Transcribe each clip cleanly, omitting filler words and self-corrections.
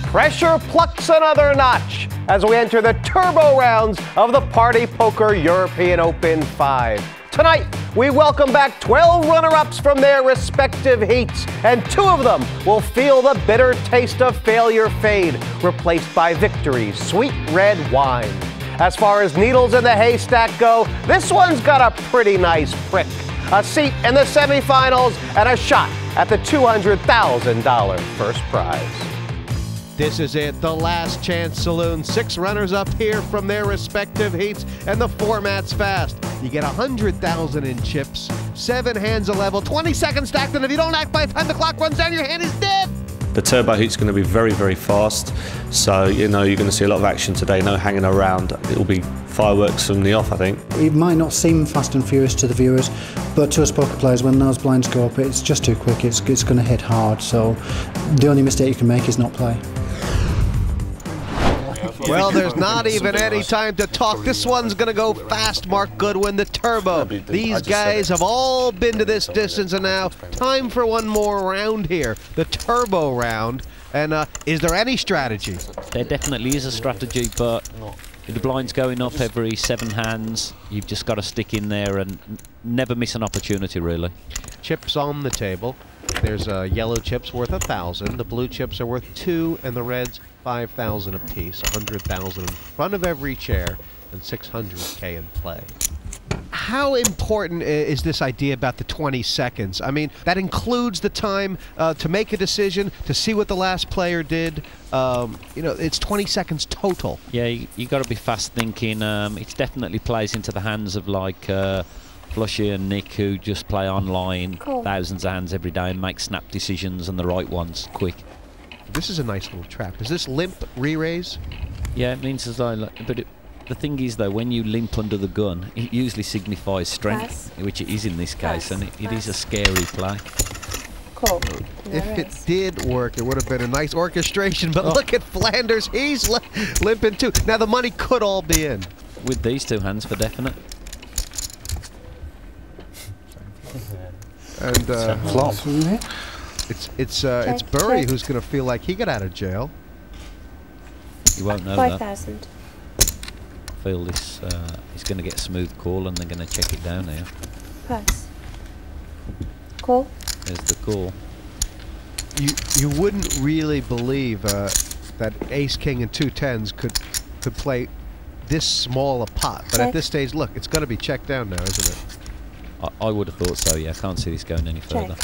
pressure plucks another notch as we enter the turbo rounds of the Party Poker European Open 5. Tonight, we welcome back 12 runner-ups from their respective heats, and 2 of them will feel the bitter taste of failure fade, replaced by victory's sweet red wine. As far as needles in the haystack go, this one's got a pretty nice prick. A seat in the semifinals and a shot at the $200,000 first prize. This is it, the last chance saloon. 6 runners up here from their respective heats, and the format's fast. You get 100,000 in chips, 7 hands a level, 20 seconds stacked, and if you don't act by the time the clock runs down, your hand is dead. The turbo heat's going to be very, very fast, so you know you're going to see a lot of action today, no hanging around. It'll be fireworks from the off, I think. It might not seem fast and furious to the viewers, but to us poker players, when those blinds go up, it's just too quick, it's going to hit hard, so the only mistake you can make is not play. Well, there's not even any time to talk. This one's going to go fast, Marc Goodwin, the turbo. These guys have all been to this distance, and now time for one more round here, the turbo round. And is there any strategy? There definitely is a strategy, but with the blinds going up every 7 hands, you've just got to stick in there and never miss an opportunity, really. Chips on the table. There's yellow chips worth 1,000. The blue chips are worth 2, and the reds 5,000 apiece. 100,000 in front of every chair, and 600K in play. How important is this idea about the 20 seconds? I mean, that includes the time to make a decision, to see what the last player did. You know, it's 20 seconds total. Yeah, you got to be fast thinking. It definitely plays into the hands of like Flushy and Nik, who just play online thousands of hands every day and make snap decisions and the right ones quick. This is a nice little trap. Is this limp re-raise? Yeah, it means as though, but the thing is though, when you limp under the gun, it usually signifies strength, which it is in this case, and it is a scary play. Cool. If it did work, it would have been a nice orchestration, but look at Flanders, he's limping too. Now the money could all be in. With these 2 hands for definite. And Flop. it's Burry who's going to feel like he got out of jail. You won't know 5,000. I feel this is going to get a smooth call, and they're going to check it down here. Pass. Call. There's the call. You wouldn't really believe that Ace King and 2 10s could play this small a pot, but at this stage, look, it's going to be checked down now, isn't it? I would have thought so. Yeah, I can't see this going any further.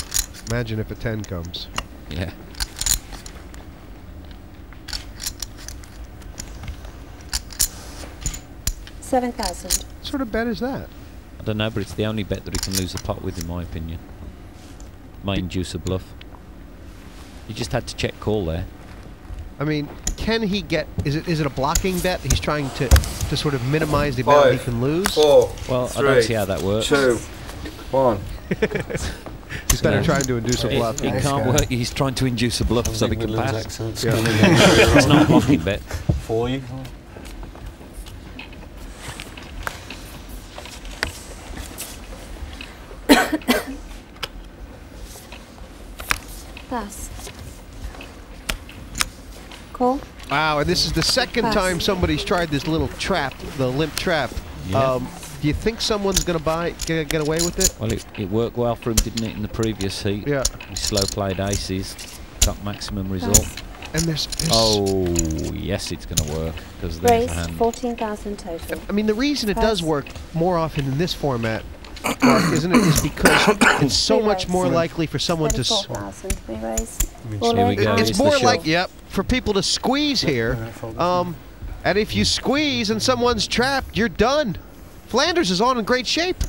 Imagine if a 10 comes. Yeah. $7,000. What sort of bet is that? I don't know, but it's the only bet that he can lose a pot with, in my opinion. Might induce a bluff. You just had to check call there. I mean, can he get? Is it a blocking bet? He's trying to sort of minimize the amount he can lose. 4. Well, 3, I don't see how that works. 2, 1. He's better trying to induce a bluff. It can't work. He's trying to induce a bluff so he can pass. Yeah. It's not a blocking bet. For you. Pass. Call. Wow, and this is the second time somebody's tried this little trap, the limp trap. Yeah. Do you think someone's going to get away with it? Well, it worked well for him, didn't it, in the previous heat? Yeah. He slow played aces, got maximum result. And there's oh, yes, it's going to work, because there's Raise, a hand. 14,000 total. I mean, the reason it does work more often in this format, Marc, isn't it, is because it's so much more likely for someone to... 34,000. We raise. Here we go. It's more like, for people to squeeze here. And if you squeeze and someone's trapped, you're done. Flanders is on in great shape.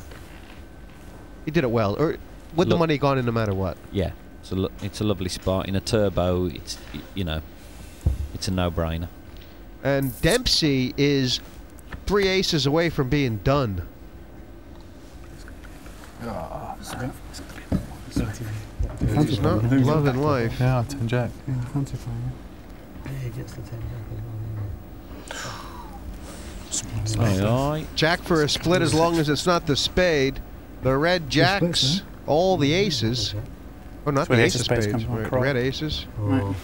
He did it well. Or would the money gone in no matter what? Yeah, it's a lovely spot. In a turbo, it's, you know, it's a no-brainer. And Dempsey is 3 aces away from being done. He's not loving life. Yeah, 10 jack. Yeah, fancy playing. Yeah, he gets the 10 jack as well. Jack for a split as long as it's not the spade. The red jacks, all the aces. Oh, not the ace of spades. Red aces. Right.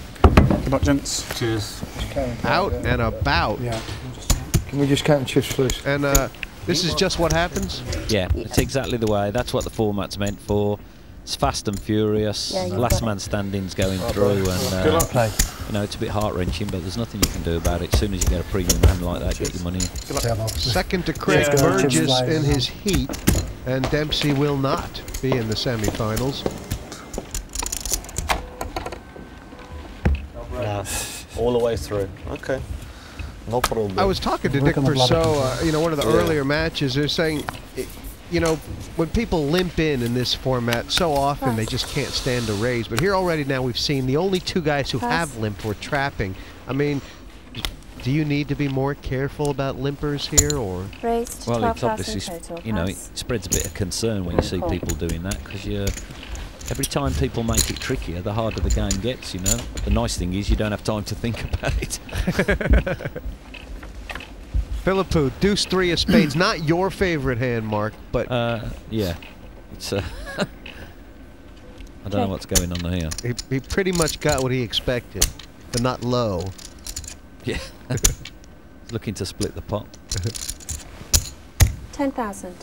luck, gents. Cheers. Out and about. Yeah. Can we just count chips, please? And this is just what happens? Yeah, it's exactly the way. That's what the format's meant for. It's fast and furious. Yeah, you've Last got man standing's going through, and Good luck, play. you know, it's a bit heart-wrenching, but there's nothing you can do about it. As soon as you get a premium hand like that, get your money. Second to Craig Yeah. Burgess in his heat, and Dempsey will not be in the semi-finals. Nah, all the way through. Okay. No problem. I was talking to Nik Persaud, you know, one of the earlier matches. They're saying, you know, when people limp in this format, so often they just can't stand to raise. But here already now we've seen the only two guys who have limped were trapping. I mean, do you need to be more careful about limpers here, or? Raised Well, it's 12,000 obviously, total. you know, it Pass. spreads a bit of concern when you see people doing that, because every time people make it trickier, the harder the game gets, you know. The nice thing is you don't have time to think about it. Philippou, deuce 3 of spades. Not your favorite hand, Marc, but yeah, it's I don't know what's going on here. he pretty much got what he expected, but not low. Yeah, looking to split the pot. 10,000.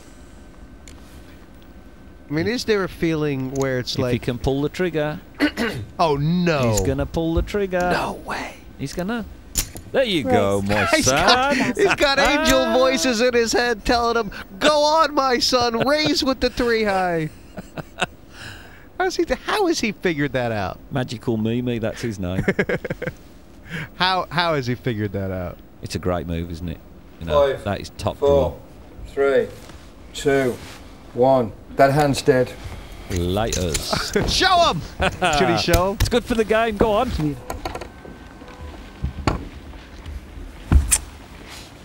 I mean, is there a feeling where it's If like, he can pull the trigger, oh no, he's gonna pull the trigger. no way. He's gonna. There you go, my He's got, son. he's got angel voices in his head telling him, "Go on, my son, raise with the 3 high." How has he figured that out? Magical Mimi, that's his name. How has he figured that out? It's a great move, isn't it? You know, 5, that is top 4, 3, 2, 1. That hand's dead. draw. Laters. Show him. Should he show him? It's good for the game. Go on.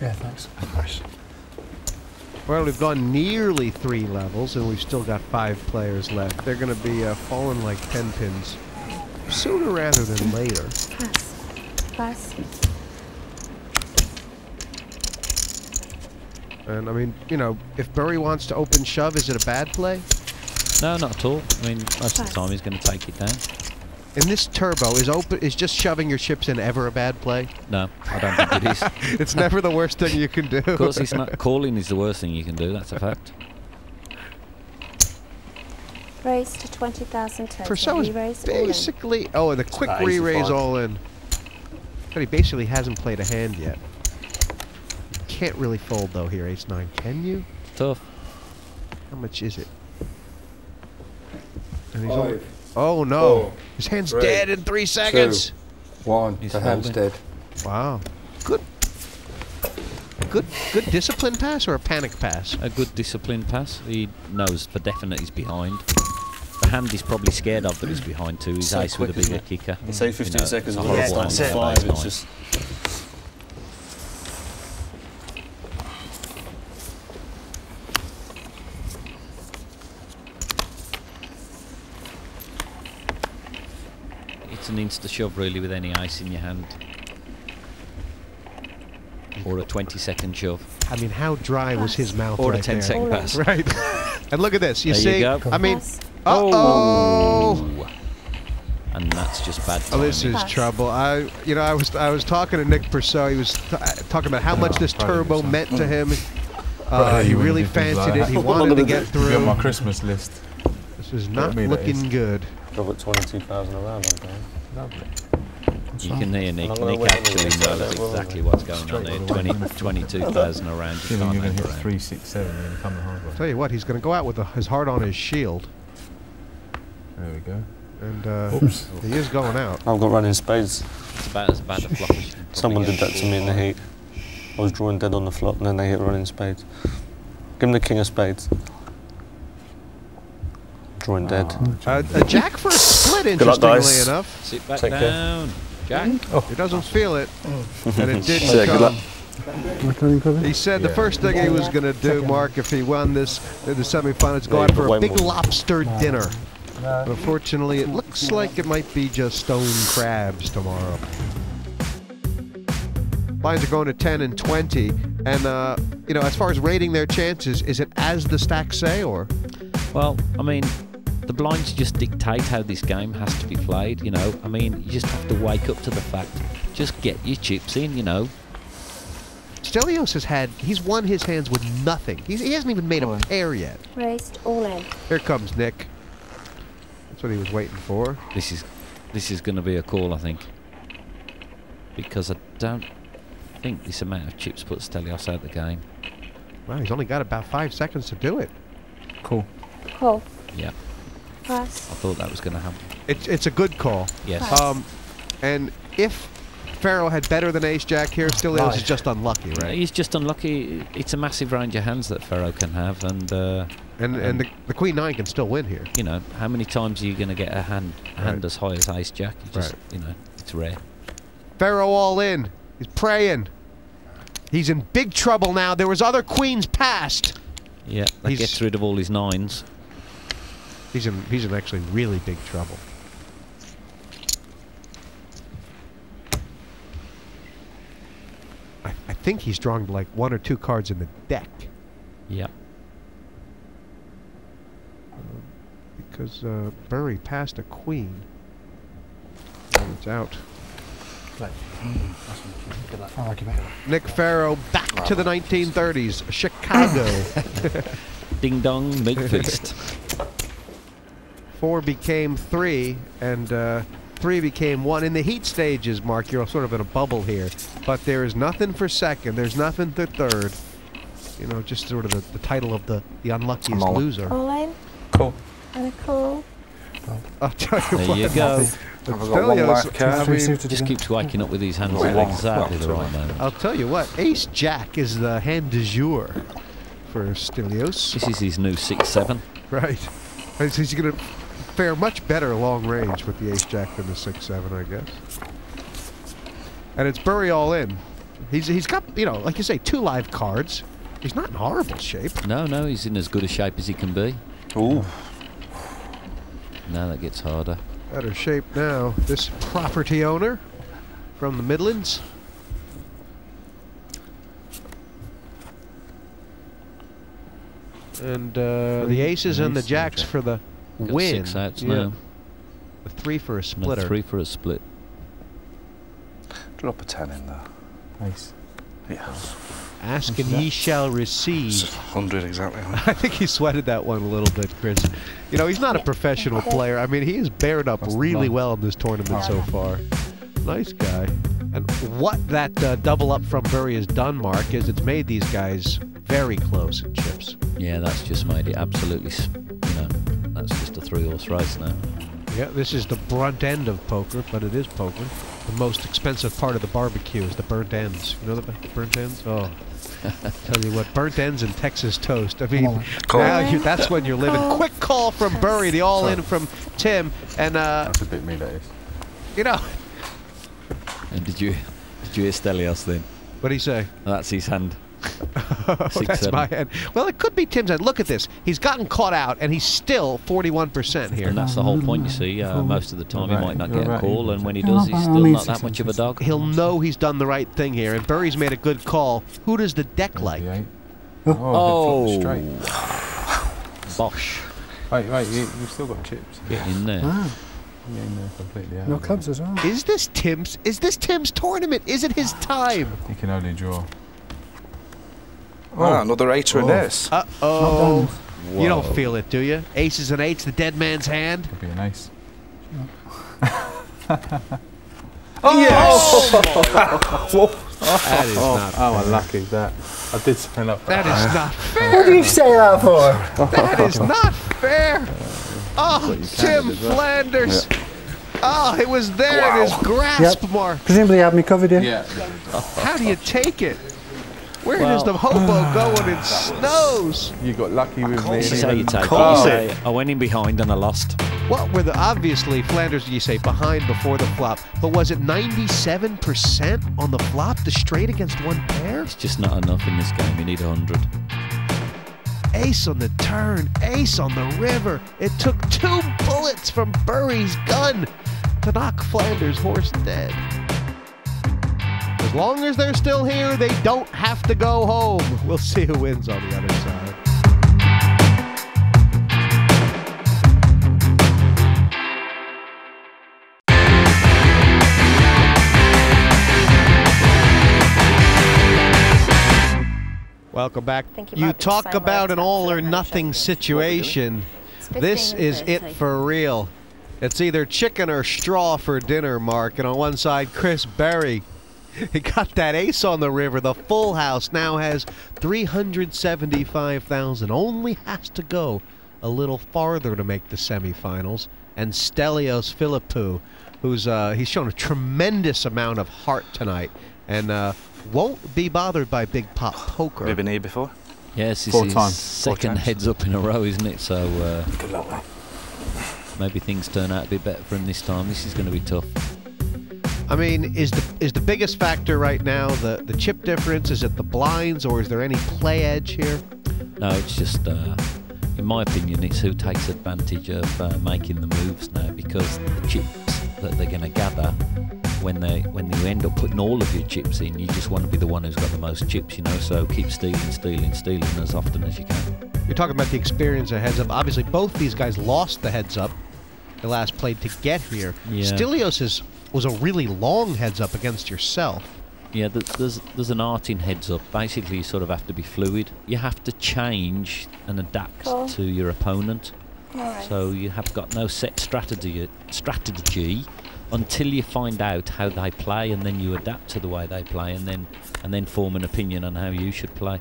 Yeah, thanks. Nice. Well, we've gone nearly 3 levels, and we've still got 5 players left. They're going to be falling like 10 pins sooner rather than later. Pass. Pass. And I mean, you know, if Burry wants to open shove, is it a bad play? No, not at all. I mean, most of the time he's going to take it down. In this turbo, is just shoving your chips in ever a bad play? No, I don't think it is. It's never the worst thing you can do. Of course, it's not. Calling is the worst thing you can do. That's a fact. Raised to 20,000 total. Persaud Re-raise is all in. basically... Oh, and the quick Ah, easy re-raise five. all in. But he basically hasn't played a hand yet. Can't really fold, though, here, ace-9. Can you? Tough. How much is it? And he's 5, only, oh, no. 4, His hand's 3, dead in 3 seconds. 1. He's The hand's folding. dead. Wow. Good discipline pass or a panic pass? A good disciplined pass. He knows for definite he's behind. The hand he's probably scared of that he's behind too. He's So ace with a quick, isn't bigger kicker. You say 15 You know, seconds it's a and horrible it's hand like for 5. It's ace-9. just. It's an insta shove really with any ice in your hand. Or a 20-second shove. I mean, how dry was his mouth Or right a 10-second All in. pass. there? Right. And look at this. You There see? you go. I mean, Pass. uh-oh. And that's just bad Oh, timing. this is Pass. trouble. I was talking to Nik Persaud. He was talking about how much this turbo meant to him. He really fancied it. He wanted to get Get my through. Christmas list. This is not me, that is. looking good. I've got 22,000 around, I'm going. Lovely. You can hear Nick. I'm gonna Nick wait actually until knows it's like that, exactly what's going on there. 22,000 around. You Feeling can't you're going hang to hit around. 3, 6, 7 and then come the hard way. Tell you what, he's going to go out with his heart on his shield. There we go. And Oops. he is going out. I've got running spades. It's about as bad a flop as you can Someone probably did that get. to me in the heat. I was drawing dead on the flop and then they hit running spades. Give him the king of spades. Drawing dead. A jack for a split, Good luck, interestingly guys. enough. Sit back Take care. down. Jack. He doesn't feel it. And it didn't Yeah, good luck. come. He said the first thing he was going to do, Marc, if he won this in the semifinals, go Yeah, out for a way big more. lobster dinner. But unfortunately, it looks like it might be just stone crabs tomorrow. Lines are going to 10 and 20. And, you know, as far as rating their chances, is it as the stacks say, or? Well, I mean, The blinds just dictate how this game has to be played, you know. I mean, you just have to wake up to the fact. Just get your chips in, you know. Stelios he's won his hands with nothing. He hasn't even made a pair yet. Raised all in. Here comes Nik. That's what he was waiting for. This is going to be a call, I think. Because I don't think this amount of chips puts Stelios out the game. Well, he's only got about 5 seconds to do it. Cool. Call. Yeah. Pass. I thought that was going to happen. It's a good call. Yes. Pass. And if Ferro had better than ace-jack here, Stelios is just unlucky, right? He's just unlucky. It's a massive range of hands that Ferro can have, and the queen-9 can still win here. You know, how many times are you going to get a hand as high as ace-jack? You just, you know, it's rare. Ferro all in. He's praying. He's in big trouble now. There was other queens passed. Yeah, that gets rid of all his 9s. He's in actually really big trouble. I think he's drawing like 1 or 2 cards in the deck. Yeah. Because Burry passed a queen. And it's out. Nik Persaud back to the 1930s. Chicago. Ding dong, make feast. 4 became 3, and 3 became 1. In the heat stages, Marc, you're sort of in a bubble here. But there is nothing for second. There's nothing for third. You know, just sort of the title of the unluckiest loser. All in. Cool. And a call. I'll tell you There what. you go. Stelios, Just keeps waking up with these hands at exactly the right moment. I'll tell you what, ace-jack is the hand du jour for Stelios. This is his new 6-7. Right. He's going to fare much better long range with the ace-jack than the 6-7, I guess. And it's Burry all in. He's got, you know, like you say, 2 live cards. He's not in horrible shape. No, he's in as good a shape as he can be. Ooh. Now that gets harder. Better shape now. This property owner from the Midlands. And the aces and the jacks for the win. 6 outs now. The 3 for a splitter. No, 3 for a split. Drop a 10 in there. Nice. Yeah. Ask and ye shall receive. It's 100 exactly. I think he sweated that one a little bit, Chris. You know, he's not a professional player. I mean, he has bared up really well in this tournament so far. Nice guy. And what that double up from Burry has done, Marc, is it's made these guys very close in chips. Yeah, that's just made it absolutely, you know, that's just a 3-horse race now. Yeah, this is the brunt end of poker, but it is poker. The most expensive part of the barbecue is the burnt ends. You know the burnt ends? Oh. Tell you what, burnt ends and Texas toast. I mean, now that's when you're living. Quick call from Burry, the all-in from Tim, and that's a bit me, that is. You know. And did you hear Stelios then? What did he say? Oh, that's his hand. That's my hand. Well, it could be Tim's hand. Look at this. He's gotten caught out, and he's still 41% here. And that's the whole point, you see. Most of the time he might not get a call, and when he does, he's still not that much of a dog. He'll know he's done the right thing here, and Burry's made a good call. Who does the deck like? Oh, straight. Bosh. Wait, you've still got chips. Get in there. Yeah, no, completely out. No clubs as well. Is this Tim's tournament? Is it his time? You can only draw. Oh, another 8 in this. Uh-oh. You don't feel it, do you? Aces and 8s, the dead man's hand. Could be an ace. Yes! That is not fair. Oh, unlucky that. I did something up. That is not fair. What do you say that for? That is not fair. Oh, Tim Flanders. Oh, it was there in his grasp, Marc. Presumably you had me covered here. Yeah. How do you take it? Where does the hobo go when it snows? You got lucky with me. This is how you take it. You say, I went in behind and I lost. What were the, obviously, Flanders, you say, behind before the flop, but was it 97% on the flop, the straight against 1 pair? It's just not enough in this game. You need 100. Ace on the turn, ace on the river. It took 2 bullets from Burry's gun to knock Flanders' horse dead. As long as they're still here, they don't have to go home. We'll see who wins on the other side. Welcome back. Think you You might be talk saying about well, an it's all or absolute nothing handshake. situation. It's This 15 is and it 30. for real. It's either chicken or straw for dinner, Mark. And on one side, Chris Berry. He got that ace on the river. The full house now has 375,000. Only has to go a little farther to make the semifinals. And Stelios Philippou, who's he's shown a tremendous amount of heart tonight, and won't be bothered by big pot poker. We've been here before. Yes, this Four is times. second heads up in a row, isn't it? So Good luck, mate. maybe things turn out a bit better for him this time. This is going to be tough. I mean, is the biggest factor right now the chip difference? Is it the blinds, or is there any play edge here? No, it's just, in my opinion, it's who takes advantage of making the moves now, because the chips that they're going to gather, when you end up putting all of your chips in, you just want to be the one who's got the most chips, you know. So keep stealing as often as you can. You're talking about the experience of heads up. Obviously, both these guys lost the heads up. They last played to get here. Yeah. Stelios was a really long heads up against yourself. Yeah, there's an art in heads up. Basically, you sort of have to be fluid. You have to change and adapt Cool. to your opponent. Alright. So you have got no set strategy until you find out how they play, and then you adapt to the way they play, and then form an opinion on how you should play.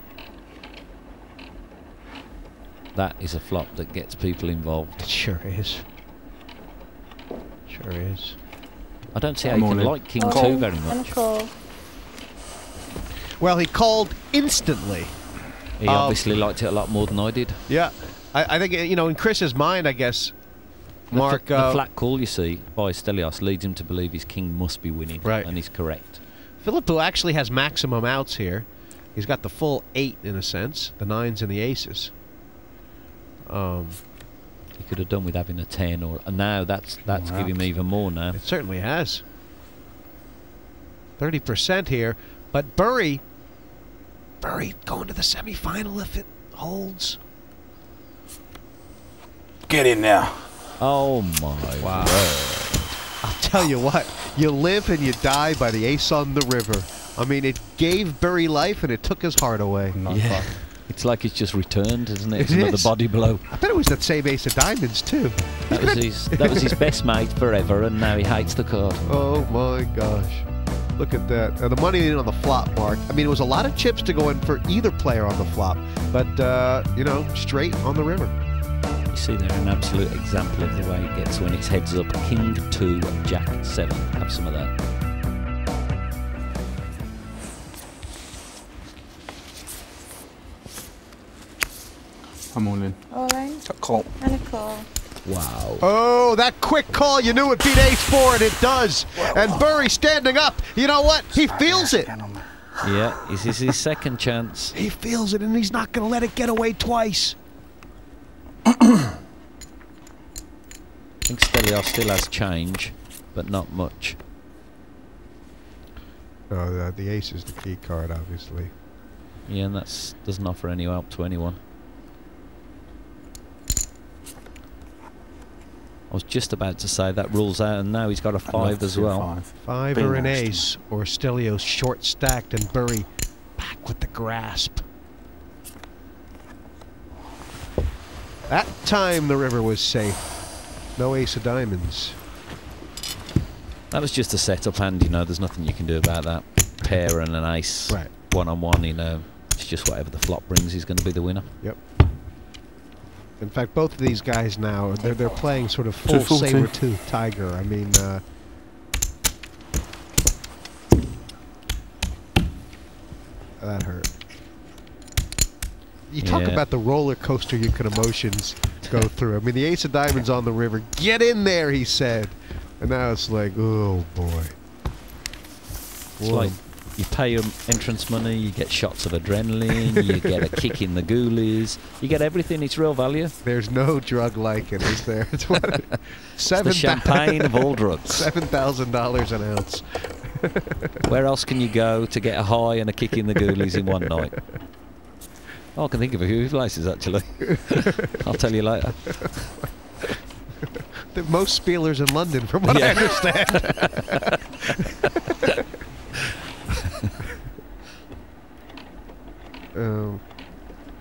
That is a flop that gets people involved. It sure is. Sure is. I don't see how you can like King 2 very And a much. call. Well, he called instantly. He obviously liked it a lot more than I did. Yeah. I think, you know, in Chris's mind, I guess, Mark... The flat call, you see, by Stelios leads him to believe his king must be winning. Right. And he's correct. Philippou actually has maximum outs here. He's got the full 8, in a sense. The 9s and the aces. He could have done with having a 10, and now that's giving him even more now. It certainly has. 30% here. But Bury going to the semifinal if it holds. Get in now. Oh my Wow. word. I'll tell you what, you live and you die by the ace on the river. I mean, it gave Bury life and it took his heart away. Yeah. It's like it's just returned, isn't it? It's It another is. body blow. I bet it was that same ace of diamonds, too. That was his best mate forever, and now he hates the card. Oh my gosh. Look at that. The money in on the flop, Mark. I mean, it was a lot of chips to go in for either player on the flop. But, you know, straight on the river. You see there an absolute example of the way it gets when it's heads up. King 2, Jack 7. Have some of that. I'm all in. All in. Call. And a call. Wow. Oh, that quick call. You knew it beat ace-4, and it does. And Bury standing up. You know what? He feels it. Yeah, this is his second chance. He feels it, and he's not going to let it get away twice. I think Stelios still has change, but not much. Oh, the ace is the key card, obviously. Yeah, and that doesn't offer any help to anyone. I was just about to say that rules out, and now he's got a 5 as well. 5 or an ace, or Stelios short stacked, and Bury back with the grasp. That time the river was safe. No ace of diamonds. That was just a setup hand, you know, there's nothing you can do about that. Pair and an ace, Right. one-on-one, you know, it's just whatever the flop brings is going to be the winner. Yep. In fact, both of these guys now, they're playing sort of full 240. saber-tooth tiger. I mean, that hurt. You talk Yeah. about the roller coaster you can emotions go through. I mean, the ace of diamonds on the river. Get in there, he said. And now it's like, oh boy. It's like you pay your entrance money, you get shots of adrenaline, you get a kick in the ghoulies, you get everything. It's real value. There's no drug like it, is there? It's what? It's the champagne of all drugs. $7,000 an ounce. Where else can you go to get a high and a kick in the ghoulies in one night? Oh, I can think of a few places, actually. I'll tell you later. The most spielers in London, from what I understand.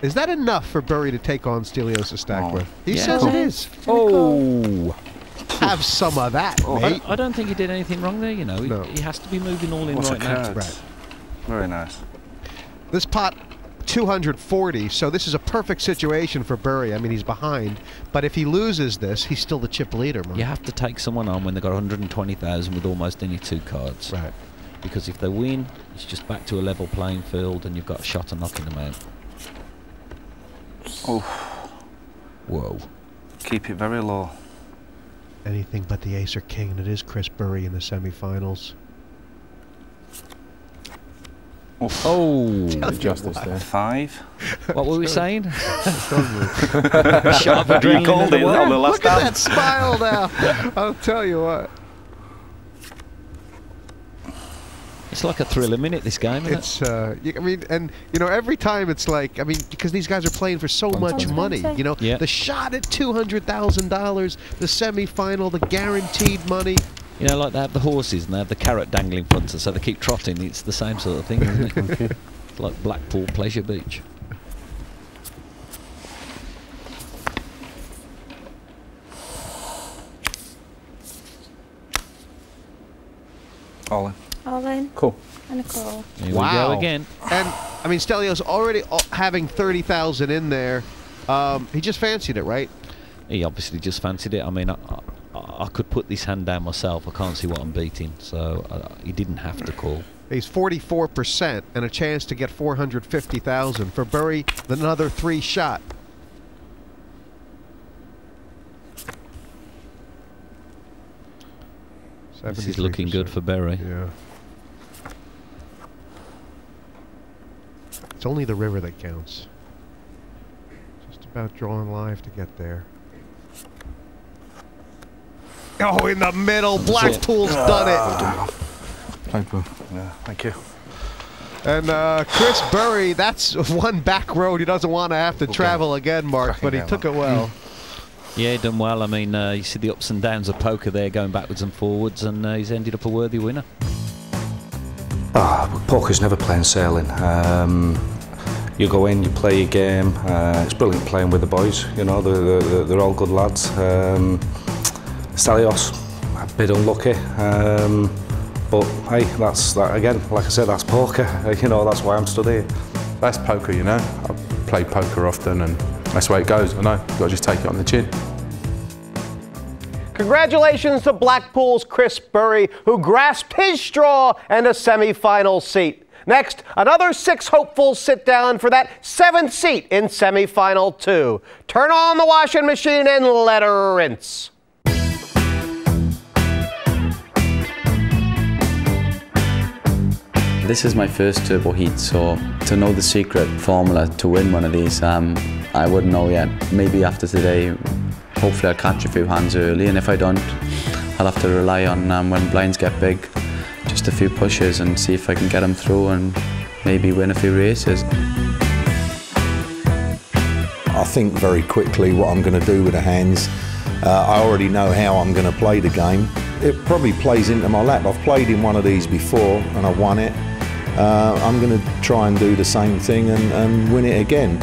Is that enough for Burry to take on Stelios' stack with? He Yeah. says it is. Oh, have some of that, mate. I don't think he did anything wrong there. You know, No. he has to be moving all in What's right now. Right. Very nice. This pot, 240, so this is a perfect situation for Burry. I mean, he's behind, but if he loses this, he's still the chip leader, man. You have to take someone on when they've got 120,000 with almost any 2 cards. Right. Because if they win, it's just back to a level playing field and you've got a shot at knocking them out. Oh. Whoa. Keep it very low. Anything but the ace or king, and it is Chris Burry in the semifinals. Oh. Justice there. 5. What were we saying? Sharp adrenaline in the world. Look at that smile now. I'll tell you what. It's like a thrill a minute, this game, isn't It's, I mean, and, you know, every time it's like, I mean, because these guys are playing for so much money, you know? Yeah. The shot at $200,000, the semifinal, the guaranteed money. You know, like they have the horses and they have the carrot dangling front, so they keep trotting. It's the same sort of thing, isn't it? It's like Blackpool Pleasure Beach. All in. All in. Cool. And a call. Here we go again. And, I mean, Stelios already having 30,000 in there. He just fancied it, right? He obviously just fancied it. I mean, I could put this hand down myself. I can't see what I'm beating, so he didn't have to call. He's 44% and a chance to get 450,000. For Burry, another 3 shot. This is looking good for Burry. Yeah. It's only the river that counts. Just about drawing live to get there. Oh, in the middle. Blackpool's done it. Blackpool. Yeah, thank you. And Chris Burry, that's one back road he doesn't want to have to travel again, Mark, but he took it well. Yeah, he done well. I mean, you see the ups and downs of poker there, going backwards and forwards, and he's ended up a worthy winner. Poker's never plain sailing. You go in, you play your game. It's brilliant playing with the boys. You know, they're all good lads. Stelios, a bit unlucky, but hey, that's that again. Like I said, that's poker. You know, that's why I'm stood here. That's poker, you know. I play poker often, and that's the way it goes. I know. You've got to just take it on the chin. Congratulations to Blackpool's Chris Burry, who grasped his straw and a semi-final seat. Next, another 6 hopefuls sit down for that 7th seat in semi-final 2. Turn on the washing machine and let her rinse. This is my first turbo heat, so to know the secret formula to win one of these, I wouldn't know yet. Maybe after today, hopefully I'll catch a few hands early, and if I don't, I'll have to rely on when blinds get big, just a few pushes and see if I can get them through and maybe win a few races. I think very quickly what I'm going to do with the hands. I already know how I'm going to play the game. It probably plays into my lap. I've played in one of these before and I've won it. I'm going to try and do the same thing and win it again.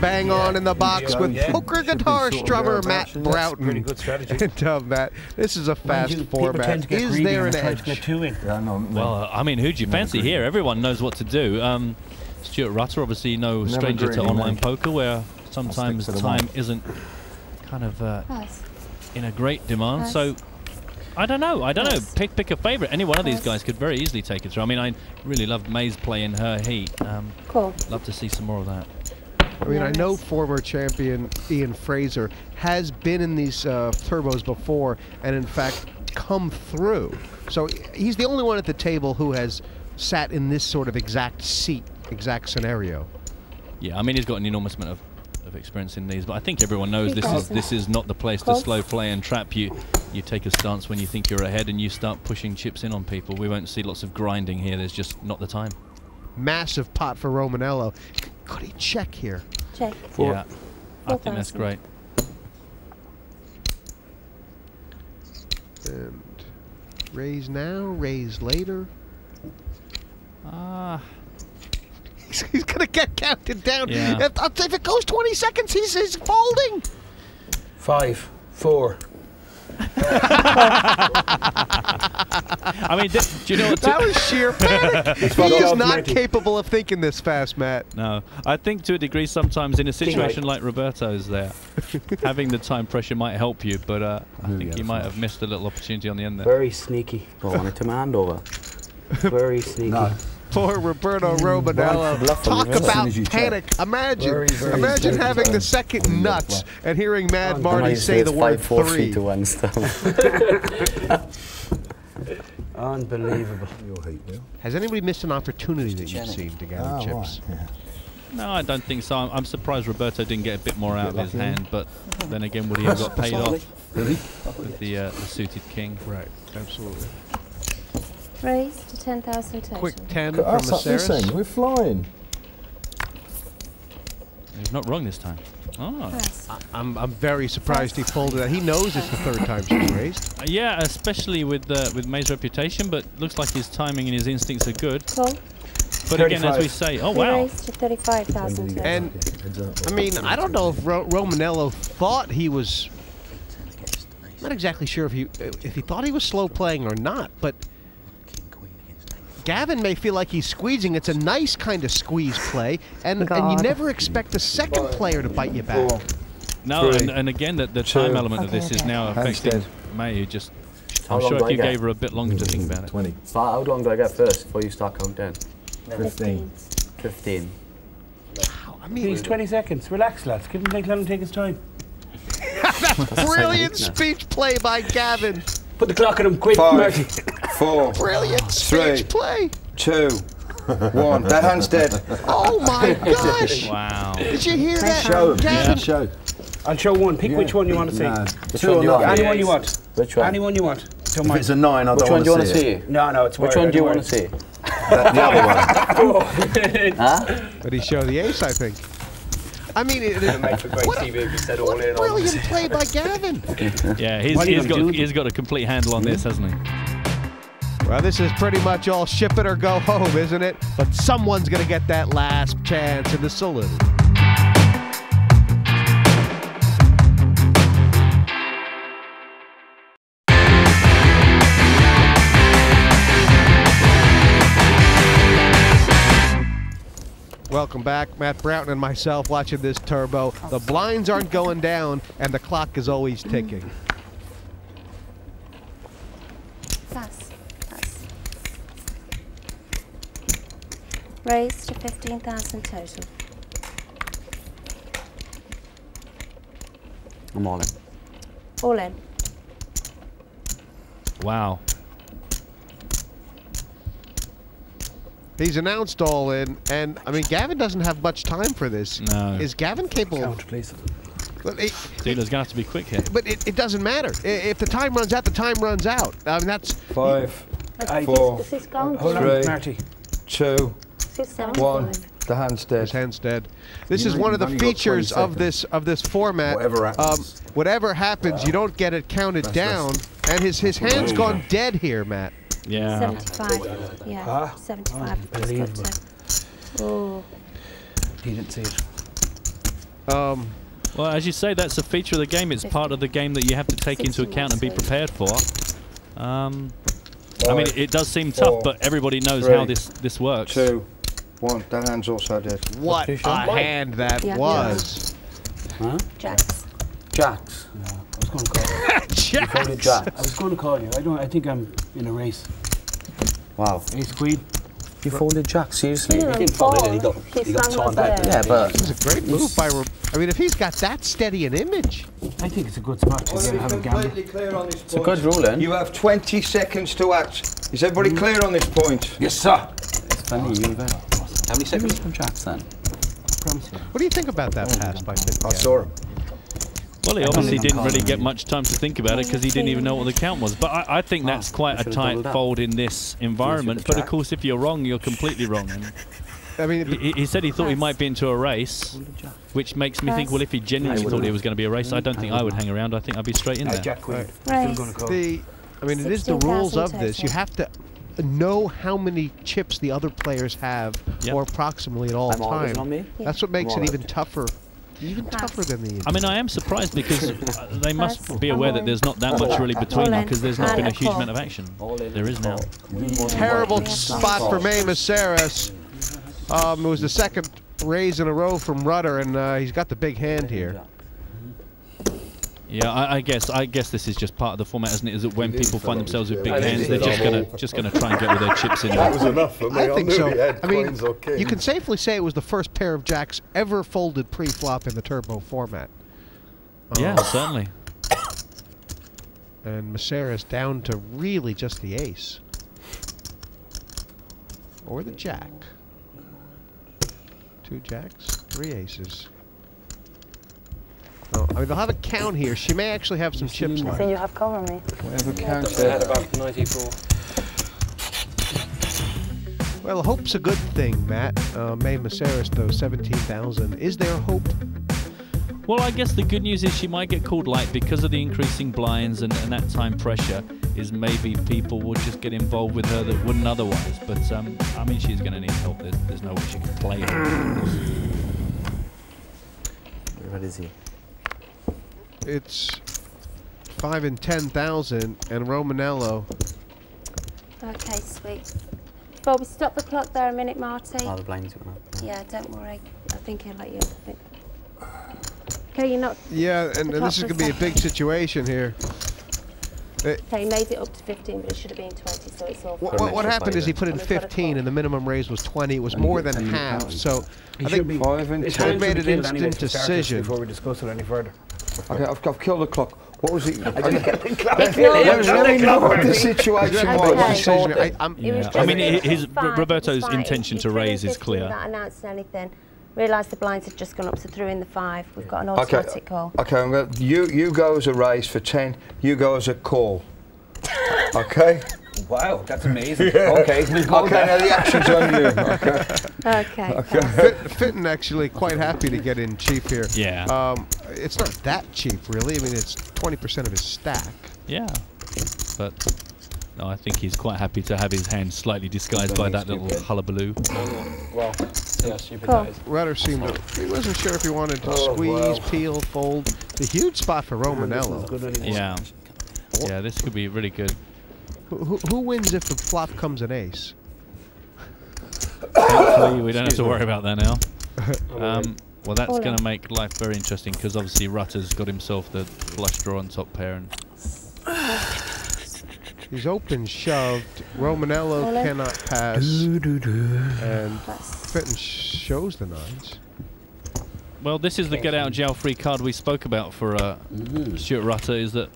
Bang on in the box with poker guitar strummer Matt Broughton. Pretty good strategy. And Matt, this is a fast format. Is there an edge? Well, I mean, who do you fancy here? Everyone knows what to do. Stuart Rutter, obviously no stranger to online poker, where sometimes time isn't kind of in a great demand. So I don't know. Pick a favourite. Any one of these guys could very easily take it through. I mean, I really loved May's play in her heat. Cool. Love to see some more of that. I mean, I know former champion Ian Fraser has been in these turbos before and, in fact, come through. So he's the only one at the table who has sat in this sort of exact seat, exact scenario. Yeah, I mean, he's got an enormous amount of experience in these, but I think everyone knows this is not the place to slow play and trap. You take a stance when you think you're ahead and you start pushing chips in on people. We won't see lots of grinding here. There's just not the time. Massive pot for Romanello. Could he check here? Check. Yeah, I think that's great. And raise now, raise later. He's going to get counted down. Yeah. If it goes 20 seconds, he's folding. 5, 4. I mean, do you know what? That was sheer panic. He is not capable of thinking this fast, Matt. No, I think to a degree sometimes in a situation like Roberto's there, having the time pressure might help you, but I think you might have missed a little opportunity on the end there. Very sneaky. I wanted to my hand over. Very sneaky. No. Poor Roberto Romanello. Talk about panic. Imagine having the second nuts and hearing Mad Marty say the word 3. To one stuff. Unbelievable. Has anybody missed an opportunity that you've seen to gather chips? Right, yeah. No, I don't think so. I'm surprised Roberto didn't get a bit more out of his hand, but then again, would he have got paid off with the suited king? Right, absolutely. Raise to 10,000 total. Quick 10 Look from at us up this Maceres. end, we're flying. He's not wrong this time. Oh. Yes. I'm very surprised he folded that. He knows it's the third time she's raised. Yeah, especially with May's reputation, but looks like his timing and his instincts are good. Call. But again, as we say, oh wow. Raise to 35,000 total. And I mean, I don't know if Romanello thought he was. Not exactly sure if he thought he was slow playing or not, but Gavin may feel like he's squeezing. It's a nice kind of squeeze play, and you never expect the second player to bite you back. No, and again, the time element of this is now affecting May, who just... I'm sure if you gave her a bit longer to think about it. 20. So how long do I get first before you start counting? 15. 15. Wow, I mean... He's 20 seconds. Relax, lads. Let him take his time. Brilliant speech play by Gavin. Put the clock on him, quick, 5, Marty. 4, Brilliant 3, speech play. 2, 1. That hand's dead. Oh my gosh! Wow. Did you hear that? Show him. Gavin? Show. I'll show one. Pick which one you want to see. Which one do you want? Anyone you want. Which one? Anyone you want. Don't If mind. it's a 9, I Which don't one do you want want to to see it. see? No, it's Which one do you want to see? The other one. Huh? But he showed the ace, I think. I mean, what a brilliant play by Gavin. Yeah, he's got a complete handle on this, hasn't he? Well, this is pretty much all ship it or go home, isn't it? But someone's going to get that last chance in the saloon. Welcome back. Matt Broughton and myself watching this turbo. The blinds aren't going down, and the clock is always ticking. Pass. Raise to 15,000 total. I'm all in. All in. Wow. He's announced all in, and I mean, Gavin doesn't have much time for this. No. Is Gavin capable? Count, please. But Dealer's going to have to be quick here. But it doesn't matter. If the time runs out, the time runs out. I mean, that's 5, 4, This is gone. Hold on, 3, Marty. 2, 1. The hand's dead. his hand's dead. This is one of the features of this format. Whatever happens. Whatever happens, you don't get it counted down. And his hand's gone dead here, Matt. Yeah. 75. Yeah. 75. Unbelievable. Oh. He didn't see it. Well, as you say, that's a feature of the game. It's part of the game that you have to take into account and be prepared for. I mean, it does seem tough, but everybody knows how this works. 2, 1. That hand's also dead. What a hand that was. Huh? Jacks. Jacks. No, I was going to call you. Jacks. I was going to call you. I think I'm in a race. Wow. Ace Queen. You folded Jack, seriously? He didn't fold it, he got torn there. down. Yeah, but... This is a great move by... I mean, if he's got that steady an image. I think it's a good spot to have a gamble. Clear on this point. It's a good ruling. You have 20 seconds to act. Is everybody clear on this point? Yes, sir. It's funny, you've... How many seconds from Jacks then? What do you think about that pass by Philippou? I saw him. Well, he obviously didn't really get much time to think about it because he didn't even know what the count was. But I think that's quite a tight fold in this environment. But of course, if you're wrong, you're completely wrong. And I mean, he said he thought he might be into a race, which makes me think, well, if he genuinely thought it was going to be a race, I don't think I would hang around. I think I'd be straight in there. Jack Queen. I mean, it is the rules of this. You have to know how many chips the other players have, or approximately at all times. That's what makes it even tougher. Even tougher than the Indians. I mean, I am surprised because they must be aware that there's not that much really between them because there's not been a huge amount of action. There is now. Terrible spot for May Maceras. It was the second raise in a row from Rudder, and he's got the big hand here. Yeah, I guess this is just part of the format, isn't it? Is that when people find themselves with big hands, they're just gonna try and get with their chips in. That was enough for me. I think so. I mean, queens or kings. you can safely say it was the first pair of jacks ever folded pre-flop in the turbo format. Yeah, certainly. And Maceras down to really just the ace. Or the jack. 2 jacks, 3 aces. Oh, I mean, they'll have a count here. She may actually have some chips left. So you have cover me. Whatever counts. I had about 94. Well, hope's a good thing, Matt. May Maceras, though, 17,000. Is there hope? Well, I guess the good news is she might get called light because of the increasing blinds and that time pressure. Is maybe people will just get involved with her that wouldn't otherwise. But I mean, she's going to need help. There's no way she can play her. What is he? It's 5 and 10,000, and Romanello. Okay, sweet. Well, we stop the clock there a minute, Marty. Oh, the blinds going up. Yeah, don't worry. I think he'll let you. Okay, you're not. Yeah, and this is going to be a big situation here. Okay, he made it up to 15, but it should have been 20, so it's all fine. What happened is he put in 15, and the minimum raise was 20. It was more than half, so I think it's he made an instant decision. Before we discuss it any further. Okay, I've killed the clock. What was it? Ignore Let me know what the situation was. I mean, Roberto's intention to raise is clear. Not announcing anything. Realised the blinds had just gone up, so threw in the 5. We've got an automatic call. Okay, you go as a raise for 10. You go as a call. Okay. Wow, that's amazing. Yeah. Okay, now the action's on you. Okay. Fitton actually quite happy to get in cheap here. Yeah. It's not that cheap, really. I mean, it's 20% of his stack. Yeah. But no, I think he's quite happy to have his hand slightly disguised by that little hullabaloo. Well, yeah, stupid guys. Rudder seemed he wasn't sure if he wanted to squeeze, peel, fold. The huge spot for Romanello. Yeah. Yeah, this could be really good. Who wins if the flop comes an ace? Thankfully, we don't have to worry about that now. Well, that's going to make life very interesting because obviously Rutter's got himself the flush draw on top pair. And he's open shoved. Romanello cannot pass. And Fitton shows the 9s. Well, this is the get out jail free card we spoke about for Stuart Rutter. Is that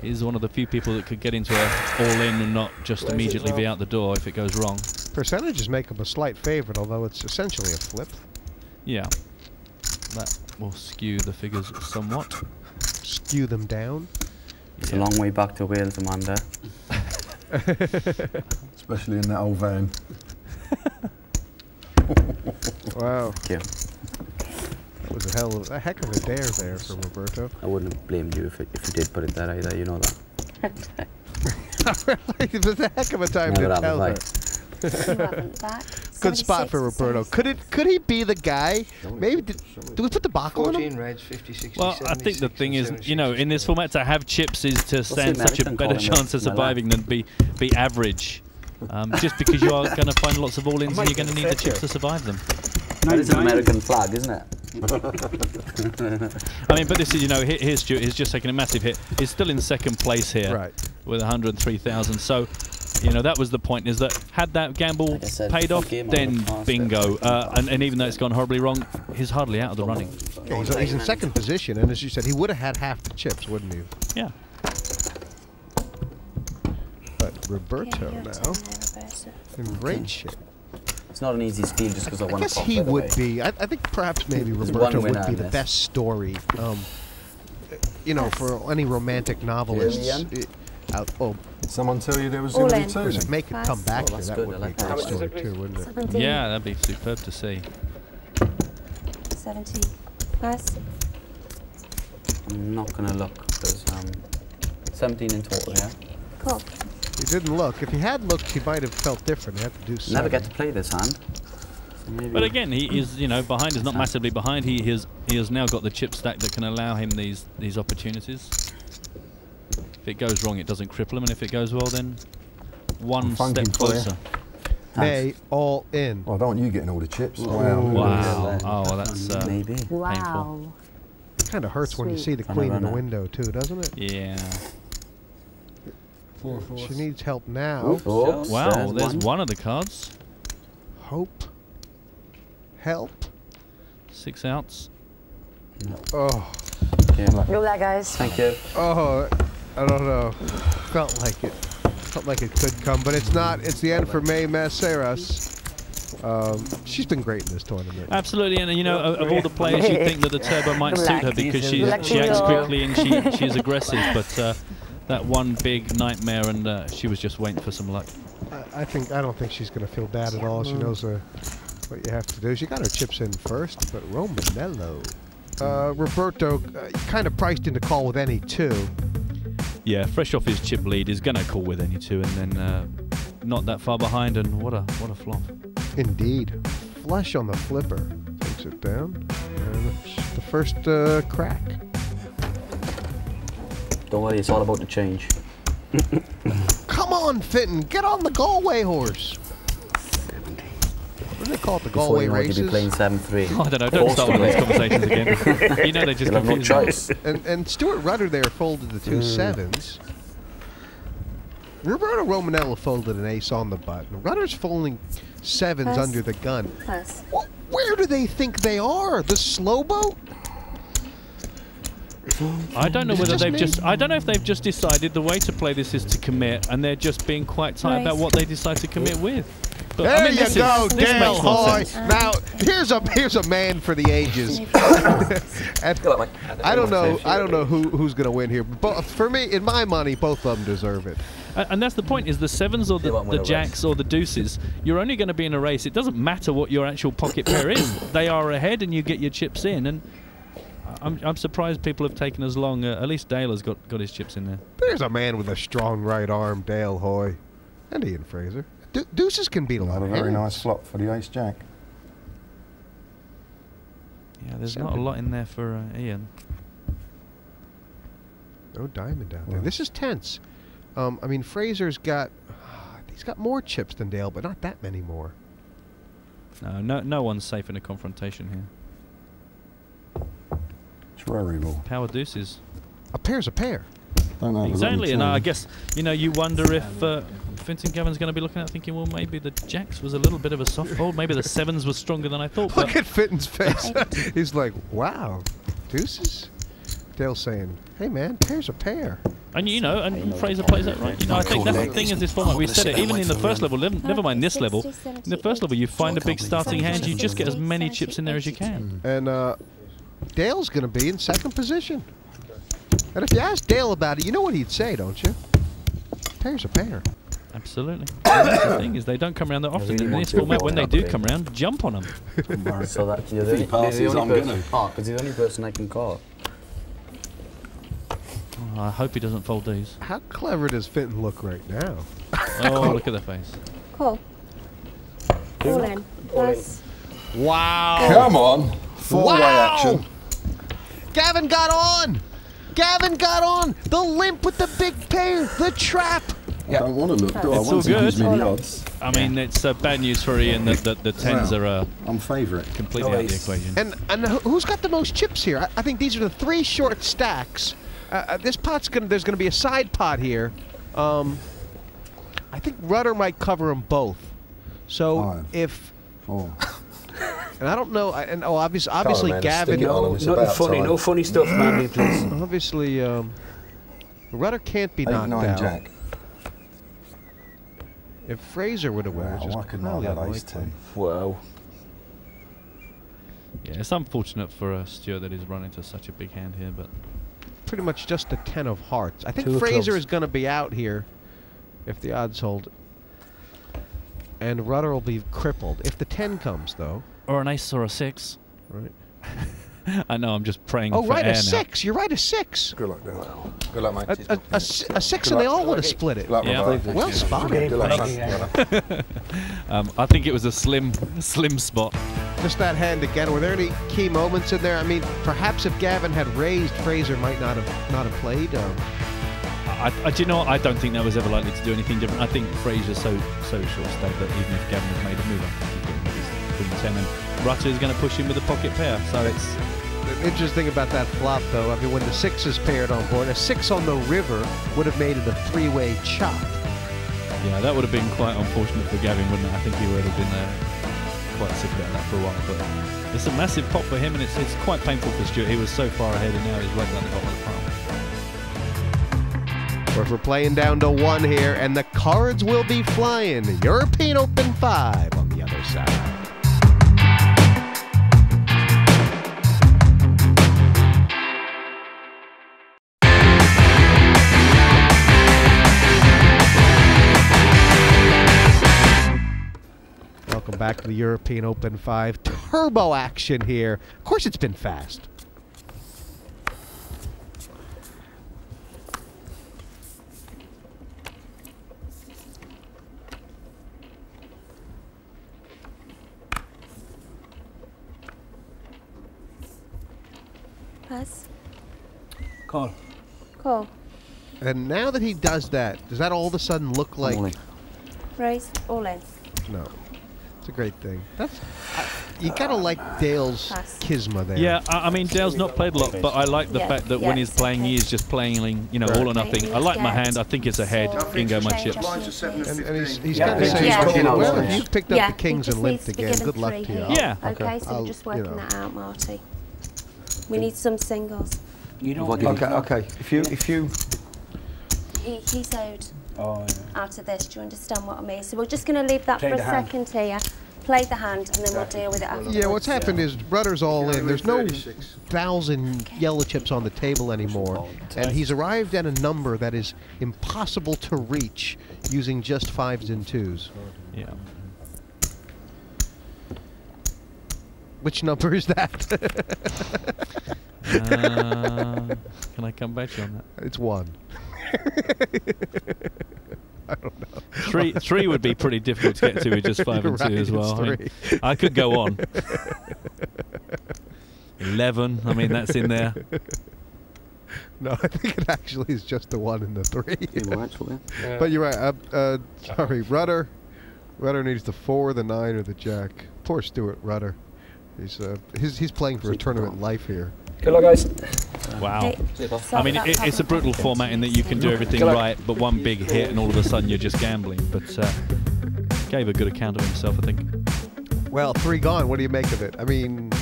he's one of the few people that could get into a all-in and not just immediately be out the door if it goes wrong. Percentages make him a slight favorite, although it's essentially a flip. Yeah. That will skew the figures somewhat. Skew them down? It's a long way back to Wales, Amanda. Especially in that old van. Wow. Thank you. That was a heck of a dare there from Roberto. I wouldn't have blamed you if you did put it there either, you know that. It was a heck of a time Never to tell her. Good spot for Roberto. Could he be the guy? Maybe do we put the buckle on him? Reds, 50, 60, well, I think the thing is, you know, in this format, to have chips is to stand such a better chance of surviving than be average. Just because you are going to find lots of all-ins and you're going to need the chips to survive them. That is an American flag, isn't it? I mean, but this is, you know, here's Stuart. He's just taken a massive hit. He's still in second place here with 103,000. So, you know, that was the point, is that had that gamble paid off, then bingo. And even though it's gone horribly wrong, he's hardly out of the running. Okay, he's in second position, and as you said, he would have had half the chips, wouldn't he? Yeah. But Roberto now in great shape. It's not an easy steal just because I want to. I guess he would be. I think perhaps maybe Roberto would be the best story. You know, for any romantic novelist. Someone tell you there was going to be 2. Make it come back here. That would be a great story too, wouldn't it? 17. Yeah, that'd be superb to see. 17. Nice. I'm not going to look. There's 17 in total, yeah? Cool. He didn't look. If he had looked, he might have felt different. He had to do something. Never get to play this hand. But again, he is, you know, behind is not massively behind. He has now got the chip stack that can allow him these opportunities. If it goes wrong, it doesn't cripple him, and if it goes well, then one step closer. May all in. Well, I don't want you getting all the chips. Wow. Wow. Oh, well, that's maybe painful. It kind of hurts when you see the queen in the window too, doesn't it? Yeah. She needs help now. Oh, wow, there's one of the cards. Hope. Help. 6 outs. Oh. Go that, guys. Thank you. Oh, I don't know. Felt like it. Felt like it could come, but it's not. It's the end for May Maceras. She's been great in this tournament. Absolutely, and you know, of all the players, you'd think that the Turbo might suit her because she acts quickly and she is aggressive, but that one big nightmare, and she was just waiting for some luck. I don't think she's going to feel bad at all. She knows what you have to do. She got her chips in first, but Romanello. Roberto kind of priced into call with any two. Yeah, fresh off his chip lead, is going to call with any two, and then not that far behind, and what a flop. Indeed. Flush on the flipper. Takes it down. And the first crack. Don't worry, it's all about the change. Come on, Fitton, get on the Galway horse. What do they call it, the Galway races? You'd be playing 7-3. I don't know, don't start one of these conversations again. You know they just no choice. And Stuart Rudder there folded the 2 sevens. Roberto Romanello folded an ace on the button. Rudder's folding 7s under the gun. Where do they think they are? The slow boat? I don't know whether I don't know if they've just decided the way to play this is to commit, and they're just being quite tight about what they decide to commit with. But, there I mean, you go, Dale Hoy. Now here's a man for the ages. I don't know who's going to win here. But for me, in my money, both of them deserve it. And that's the point: is the 7s or the jacks or the deuces? You're only going to be in a race. It doesn't matter what your actual pocket pair is. They are ahead, and you get your chips in. And I'm surprised people have taken as long. At least Dale has got his chips in there. There's a man with a strong right arm, Dale Hoy, and Ian Fraser. Deuces can beat a lot of very hands. nice flop for the ace jack. Yeah, there's not a lot in there for Ian. No diamond out there. This is tense. I mean, Fraser's got he's got more chips than Dale, but not that many more. No one's safe in a confrontation here. It's variable. Power deuces. A pair's a pair. Exactly, and I guess you wonder if Vincent Gavin's going to be looking at thinking, well, maybe the jacks was a little bit of a soft fold, maybe the 7s was stronger than I thought. Look at Fitton's face. He's like, wow, deuces. Dale's saying, hey man, pair's a pair. And and Fraser plays that right. I think that's the thing is this format. We said it even in the first level. Never mind this level. In the first level, you find a big starting hand. You just get as many chips in there as you can. And Dale's going to be in second position. And if you ask Dale about it, you know what he'd say, don't you? Pair's a pair. Absolutely. That's the thing is they don't come around that often in this format. When they do come around, jump on them. So that you're the only person. Oh, because he's the only person I can call. Oh, I hope he doesn't fold these. How clever does Fitton look right now? Oh, look at the face. Cool. All in. Plus. Wow. Come on. Four-way action. Gavin got on. Gavin got on. The limp with the big pair. The trap. I don't want to look. Do I It's want all to good. use me the odds? I mean, it's bad news for Ian that the 10s are I'm favourite. completely out of the equation. And who's got the most chips here? I think these are the 3 short stacks. This pot's there's gonna be a side pot here. I think Rudder might cover them both. So if and I don't know, obviously Gavin. Nothing funny, no funny stuff, man, please. Obviously, Rudder can't be knocked 8-9 out. jack. If Fraser would have won, I could not have ace 10. Wow. Yeah, it's unfortunate for Stuart that he's run into such a big hand here, but pretty much just the 10 of hearts. I think 2 of Fraser clubs. is going to be out here if the odds hold. And Rudder will be crippled. If the 10 comes, though. or an ace or a 6. Right. I know, I'm just praying Oh, for right, air a now. 6. You're right, a 6. Good luck, Dale. Good luck, mate. A 6 and they all would have split it. Yeah. Well spotted. Good luck, son. I think it was a slim spot. Just that hand again. Were there any key moments in there? I mean, perhaps if Gavin had raised, Fraser might not have played. Do you know what? I don't think that was ever likely to do anything different. I think Fraser's so short-stabbed that even if Gavin had made a move, I think he'd get his Queen 10, and Rutter is going to push him with a pocket pair. So it's the interesting about that flop, though. I mean, when the 6 is paired on board, a 6 on the river would have made it a 3-way chop. Yeah, that would have been quite unfortunate for Gavin, wouldn't it? I think he would have been quite sick about that for a while. But it's a massive pop for him, and it's quite painful for Stuart. He was so far ahead, and now he's right down the bottom of the pile. We're playing down to 1 here, and the cards will be flying. The European Open 5 on the other side. Welcome back to the European Open 5. Turbo action here. Of course, it's been fast. Pass. Call. Call. And now that he does that, does that all of a sudden look like... Raise. All in. No. It's a great thing. That's... you gotta like Dale's charisma there. Yeah, I mean, Dale's not played a lot, but I like the fact that when he's playing, he is just playing, you know, all or nothing. I like my hand. I think it's a head. Bingo, my chips. And he's kind of saying, well, if you've picked up the kings and limped again, good luck to you. Yeah. Okay, so we're just working that out, Marty. We need some singles. You don't. Okay. If you. He's owed out of this. Do you understand what I mean? So we're just going to leave that for a second here. Play the hand, and then we'll deal with it afterwards. Yeah, what's happened is Rudder's all in. There's no 1,000 yellow chips on the table anymore, and he's arrived at a number that is impossible to reach using just 5s and 2s. Yeah. Which number is that? Can I come back to you on that? It's 1. I don't know. 3 would be pretty difficult to get to with just 5 and 2 as well. I mean, I could go on. 11. I mean, that's in there. No, I think it actually is just the 1 and the 3. But you're right. Sorry, Rudder. Rudder needs the 4, the 9, or the jack. Poor Stuart Rudder. He's playing for a tournament life here. Good luck, guys. Wow. I mean, it's a brutal format in that you can do everything right, but one big hit and all of a sudden you're just gambling. But gave a good account of himself, I think. Well, 3 gone. What do you make of it? I mean,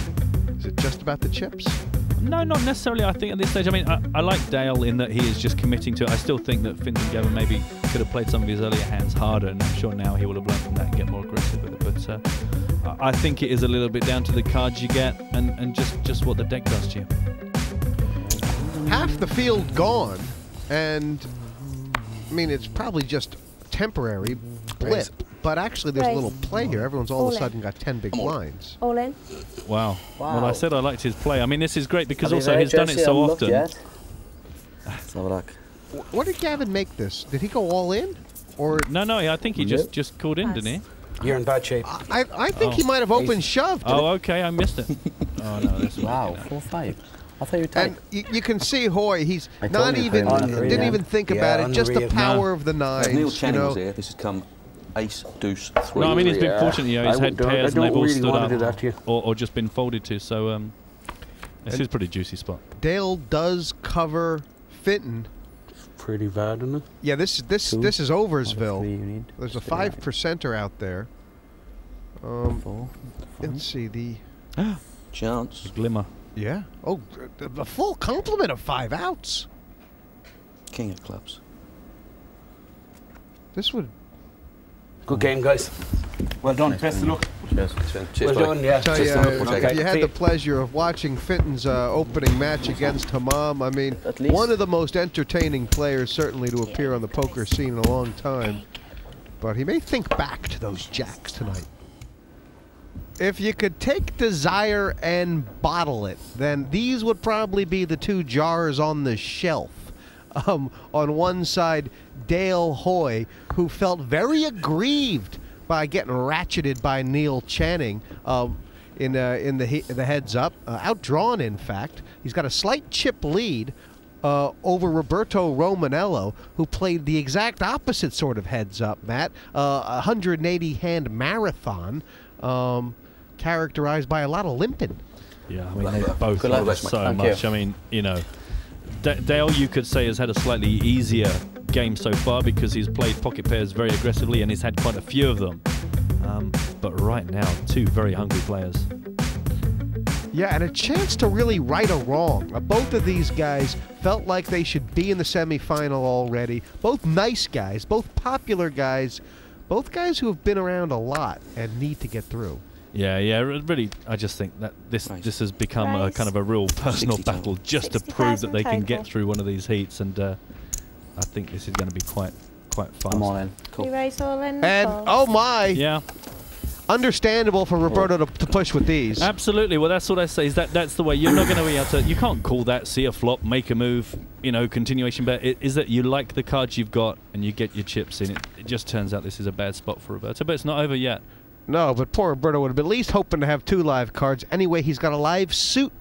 is it just about the chips? No, not necessarily. I think at this stage, I mean, I like Dale in that he is just committing to it. I still think that Finton Gavin maybe could have played some of his earlier hands harder, and I'm sure now he will have learned from that and get more aggressive with it. But I think it is a little bit down to the cards you get and just what the deck does to you. Half the field gone, and I mean, it's probably just temporary blip. But actually, there's a little play here. Everyone's all of a sudden got 10 big blinds. All in. Wow. Well, I said I liked his play. I mean, this is great because also he's done it so often. Let's have a look. What did Gavin make this? Did he go all in? Or No, I think he just called in, didn't he? You're in bad shape. I think he might have open shoved. Oh, okay, I missed it. Oh, no, this Wow, 4-5. I thought you were tight. And you can see Hoy, he's not even, didn't even think about it, just the power of the nines. Neil Channing was here, this has come ace, deuce, 3. No, I mean, he's been fortunate, you know, he's had pairs and they've all stood up that, or just been folded to, so this is a pretty juicy spot. Dale does cover Finton. Pretty bad, isn't it? Yeah, this is Oversville. There's a 5%er out there. Let's see the chance. Glimmer. Yeah. Oh, a full complement of 5 outs. King of clubs. This would. Good game, guys. Well done. Best of luck. Cheers. Well done, yeah. So, if you had the pleasure of watching Finton's opening match against Hammam, I mean, one of the most entertaining players certainly to appear on the poker scene in a long time. But he may think back to those jacks tonight. If you could take desire and bottle it, then these would probably be the two jars on the shelf. On one side, Dale Hoy, who felt very aggrieved by getting ratcheted by Neil Channing in the heads up, outdrawn in fact. He's got a slight chip lead over Roberto Romanello, who played the exact opposite sort of heads up, Matt. 180 hand marathon, characterized by a lot of limping. Yeah, I mean, they both love so much. I mean, you know, Dale, you could say, has had a slightly easier game so far because he's played pocket pairs very aggressively and he's had quite a few of them. But right now, two very hungry players. Yeah, and a chance to really right a wrong. Both of these guys felt like they should be in the semifinal already. Both nice guys, both popular guys, both guys who have been around a lot and need to get through. Yeah, really, I just think that this has become a kind of a real personal battle just to prove that they can get through one of these heats, and I think this is going to be quite fast. I'm all in. Cool. You raise all in. And oh my! Yeah. Understandable for Roberto to push with these. Absolutely. Well, that's what I say. Is that's the way. You're not going to be able to. You can't call that, see a flop, make a move, you know, continuation bet. Is that you like the cards you've got and you get your chips in. It just turns out this is a bad spot for Roberto, but it's not over yet. No, but poor Roberto would have been at least hoping to have two live cards. Anyway, he's got a live suit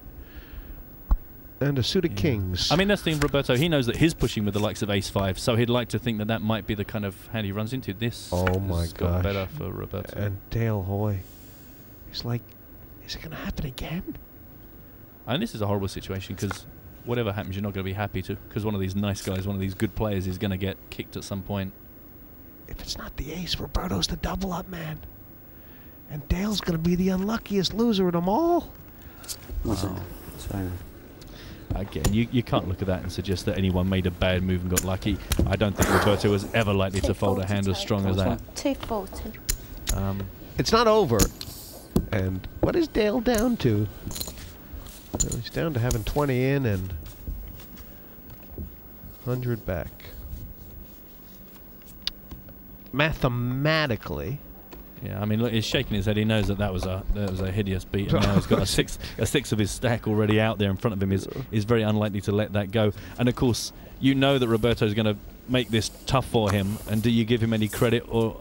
and a suit of kings. I mean, that's the thing, Roberto. He knows that he's pushing with the likes of Ace-5, so he'd like to think that that might be the kind of hand he runs into. This oh my got better for Roberto. And Dale Hoy. He's like, is it going to happen again? And this is a horrible situation because whatever happens, you're not going to be happy to, because one of these nice guys, one of these good players is going to get kicked at some point. If it's not the ace, Roberto's the double up man. And Dale's going to be the unluckiest loser of them all. Again, you can't look at that and suggest that anyone made a bad move and got lucky. I don't think Roberto was ever likely to fold a hand as strong as that. 240. It's not over. And what is Dale down to? Well, he's down to having 20 in and 100 back. Mathematically. Yeah, I mean, look, he's shaking his head. He knows that was a hideous beat, and now he's got a six of his stack already out there in front of him. Is very unlikely to let that go. And of course, you know that Roberto is going to make this tough for him. And do you give him any credit, or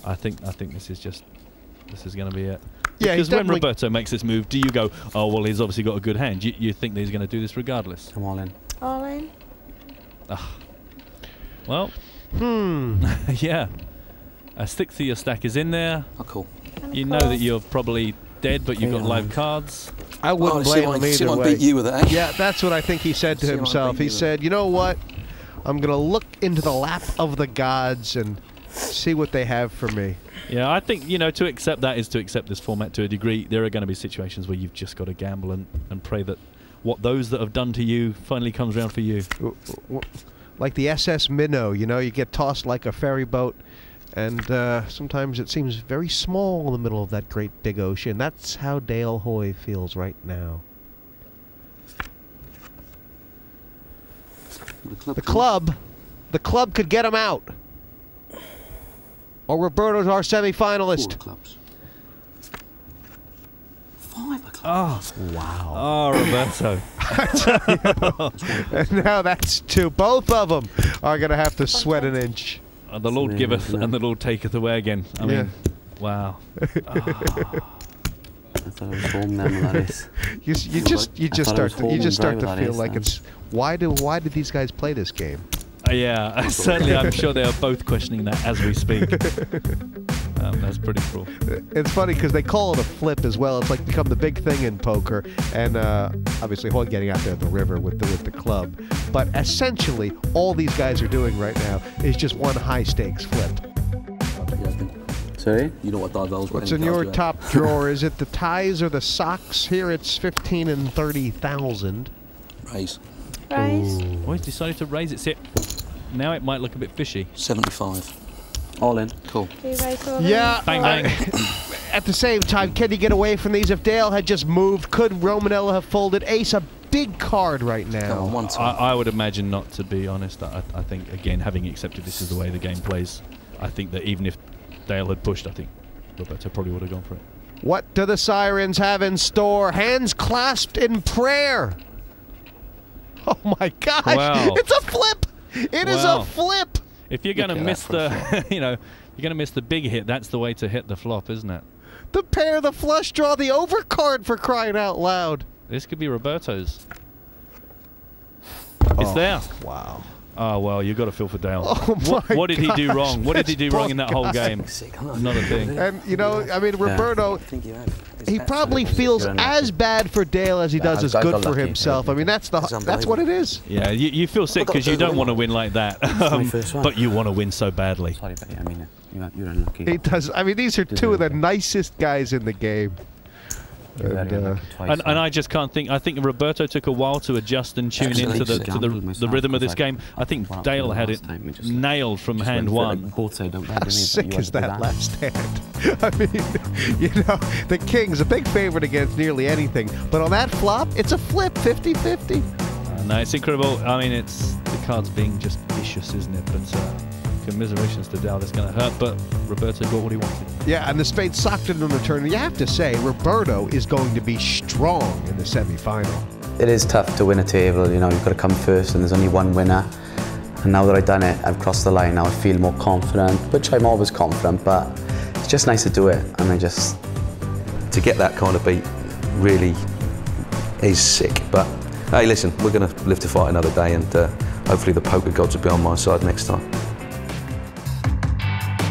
I think this is going to be it. Yeah, because when Roberto makes this move, do you go, oh well, he's obviously got a good hand? You think that he's going to do this regardless? I'm all in. All in. Well, yeah. A sixth of your stack is in there. Oh, cool. You know that you're probably dead, but you've got live cards. I wouldn't blame him either way. Beat you with it, eh? Yeah, that's what I think he said to himself. He said, you know what? I'm going to look into the lap of the gods and see what they have for me. Yeah, I think, you know, to accept that is to accept this format to a degree. There are going to be situations where you've just got to gamble and pray that what those that have done to you finally comes around for you. Like the SS Minnow, you know, you get tossed like a ferry boat. And sometimes it seems very small in the middle of that great big ocean. That's how Dale Hoy feels right now. The club could get him out. Or Roberto's our semi-finalist. 4 clubs. 5 o'clock. Oh, wow. Oh, Roberto. And now that's 2. Both of them are going to have to sweat an inch. The Lord giveth and the Lord taketh away again. I mean, wow. I thought it was home then, that is. You just start to feel like it's why do these guys play this game? Yeah, certainly. I'm sure they are both questioning that as we speak. That's pretty cool. It's funny because they call it a flip as well. It's like become the big thing in poker, and obviously Hoy getting out there at the river with the club. But essentially, all these guys are doing right now is just one high stakes flip. Sorry? You know what Darvel's What's in your top drawer? Is it the ties or the socks? Here it's 15 and 30,000. Raise. Raise. Oh, he's decided to raise it. See, now it might look a bit fishy. 75. All in. Cool. Yeah. Bang, bang. At the same time, can he get away from these? If Dale had just moved, could Romanello have folded ace? A big card right now. I would imagine not, to be honest. I think, again, having accepted this is the way the game plays, I think that even if Dale had pushed, I think Roberto probably would have gone for it. What do the sirens have in store? Hands clasped in prayer. Oh my gosh! Wow. It's a flip. It is a flip. If you're going to miss the, you know, you're going to miss the big hit, that's the way to hit the flop, isn't it? The pair, the flush draw, the overcard, for crying out loud. This could be Roberto's. It's there. Wow. Oh, well, you've got to feel for Dale. Oh what did he do wrong? What did he do wrong in that whole game? Not a thing. And, you know, I mean, Roberto, he probably feels as bad for Dale as he does as good for himself. I mean, that's what it is. Yeah, you feel sick because you don't want to win like that. But you want to win so badly. Sorry, buddy. I mean, you're unlucky. He does. I mean, these are two of the nicest guys in the game. And I just can't think. I think Roberto took a while to adjust and tune into the rhythm of this game. I think Dale had it nailed from hand one. How sick is that last hand? I mean, you know, the King's a big favorite against nearly anything, but on that flop, it's a flip, 50-50. No, it's incredible. I mean, it's the cards being just vicious, isn't it? But commiserations to Dale. That's going to hurt, but Roberto got what he wanted. Yeah, and the spade socked it in return. You have to say, Roberto is going to be strong in the semi-final. It is tough to win a table, you know, you've got to come first and there's only one winner. And now that I've done it, I've crossed the line, now I feel more confident, which I'm always confident, but it's just nice to do it. And I just... To get that kind of beat really is sick. But hey, listen, we're going to live to fight another day, and hopefully the poker gods will be on my side next time.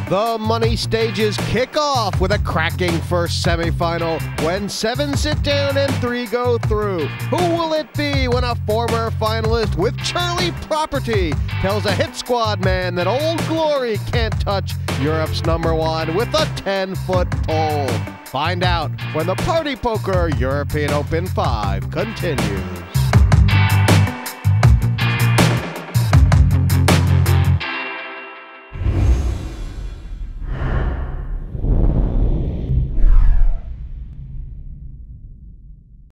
The money stages kick off with a cracking first semifinal when 7 sit down and 3 go through. Who will it be when a former finalist with Charlie Property tells a hit squad man that Old Glory can't touch Europe's #1 with a 10-foot pole? Find out when the Party Poker European Open 5 continues.